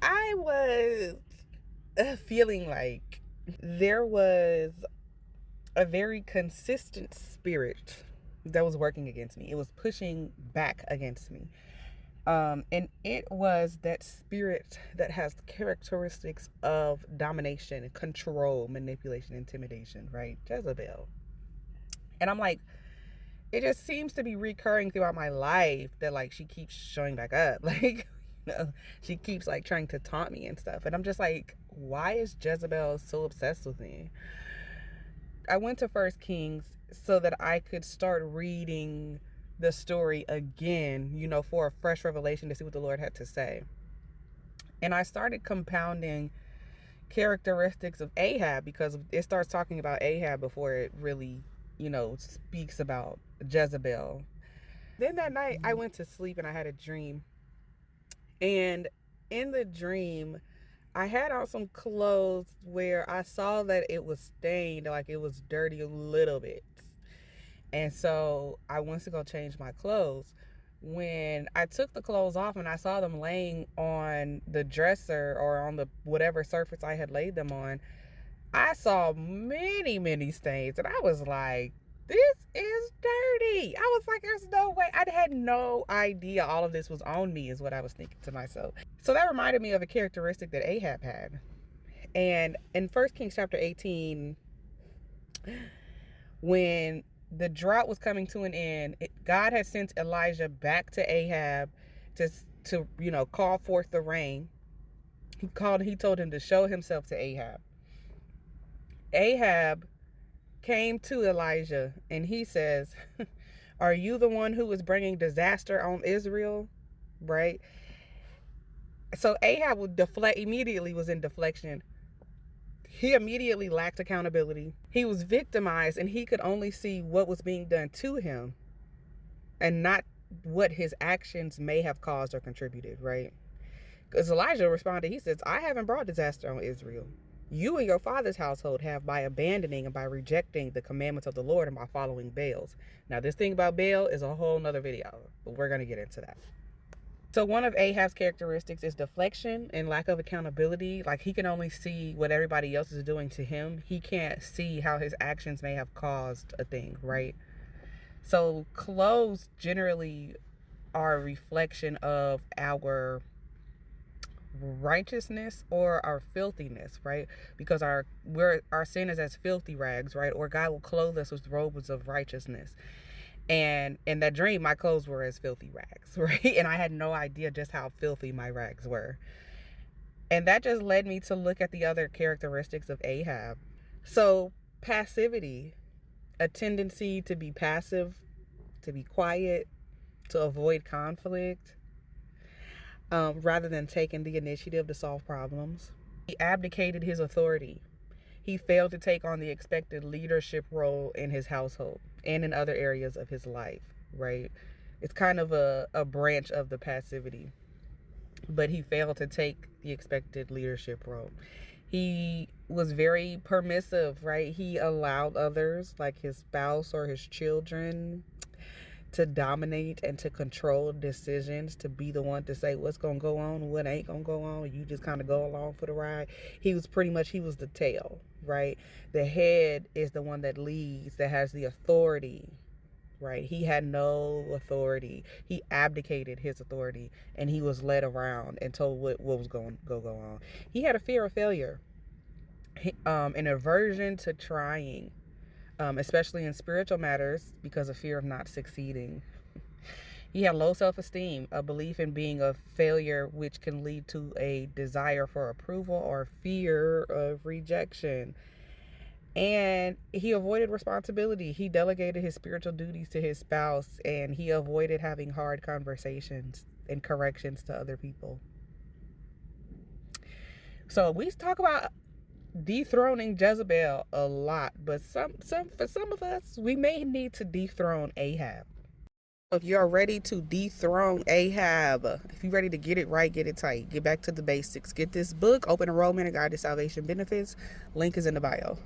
I was feeling like there was a very consistent spirit that was working against me. It was pushing back against me. And it was that spirit that has characteristics of domination, control, manipulation, intimidation, right? Jezebel. And I'm like, it just seems to be recurring throughout my life that like she keeps showing back up. Like, she keeps like trying to taunt me and stuff. And I'm just like, why is Jezebel so obsessed with me? I went to First Kings so that I could start reading the story again, for a fresh revelation to see what the Lord had to say. And I started compounding characteristics of Ahab because it starts talking about Ahab before it really, speaks about Jezebel. Then that night I went to sleep and I had a dream. And in the dream, I had on some clothes where I saw that it was stained, like it was dirty a little bit. And so I went to go change my clothes. When I took the clothes off and I saw them laying on the dresser or on the whatever surface I had laid them on, I saw many, many stains. And I was like, this is dirty. I was like, there's no way. I had no idea all of this was on me, is what I was thinking to myself. So that reminded me of a characteristic that Ahab had. And in 1 Kings chapter 18, when the drought was coming to an end, God had sent Elijah back to Ahab to call forth the rain. He told him to show himself to Ahab. Ahab came to Elijah and he says, are you the one who is bringing disaster on Israel? Right? So Ahab immediately was in deflection. He immediately lacked accountability. He was victimized and he could only see what was being done to him and not what his actions may have caused or contributed, right? Because Elijah responded, he says, I haven't brought disaster on Israel. You and your father's household have by abandoning and by rejecting the commandments of the Lord and by following Baals. Now, this thing about Baal is a whole nother video, but we're going to get into that. So one of Ahab's characteristics is deflection and lack of accountability. Like, he can only see what everybody else is doing to him. He can't see how his actions may have caused a thing, right? So clothes generally are a reflection of our righteousness or our filthiness, right? Because our sin is as filthy rags, right? Or God will clothe us with robes of righteousness. And in that dream, my clothes were as filthy rags, right? And I had no idea just how filthy my rags were. And that just led me to look at the other characteristics of Ahab. So passivity, a tendency to be passive, to be quiet, to avoid conflict, rather than taking the initiative to solve problems. He abdicated his authority. He failed to take on the expected leadership role in his household and in other areas of his life, right? It's kind of a branch of the passivity, but he failed to take the expected leadership role. He was very permissive, right? He allowed others, like his spouse or his children, to dominate and to control decisions, to be the one to say what's going to go on, what ain't going to go on. You just kind of go along for the ride. He was the tail, right? The head is the one that leads, that has the authority, right? He had no authority. He abdicated his authority and he was led around and told what was going to go on. He had a fear of failure, an aversion to trying, especially in spiritual matters, because of fear of not succeeding. He had low self-esteem, a belief in being a failure, which can lead to a desire for approval or fear of rejection. And he avoided responsibility. He delegated his spiritual duties to his spouse, and he avoided having hard conversations and corrections to other people. So we talk about dethroning Jezebel a lot, but for some of us, we may need to dethrone Ahab. If you're ready to dethrone Ahab, if you're ready to get it right, get it tight, get back to the basics, get this book, Open Enrollment and Guide to Salvation Benefits. Link is in the bio.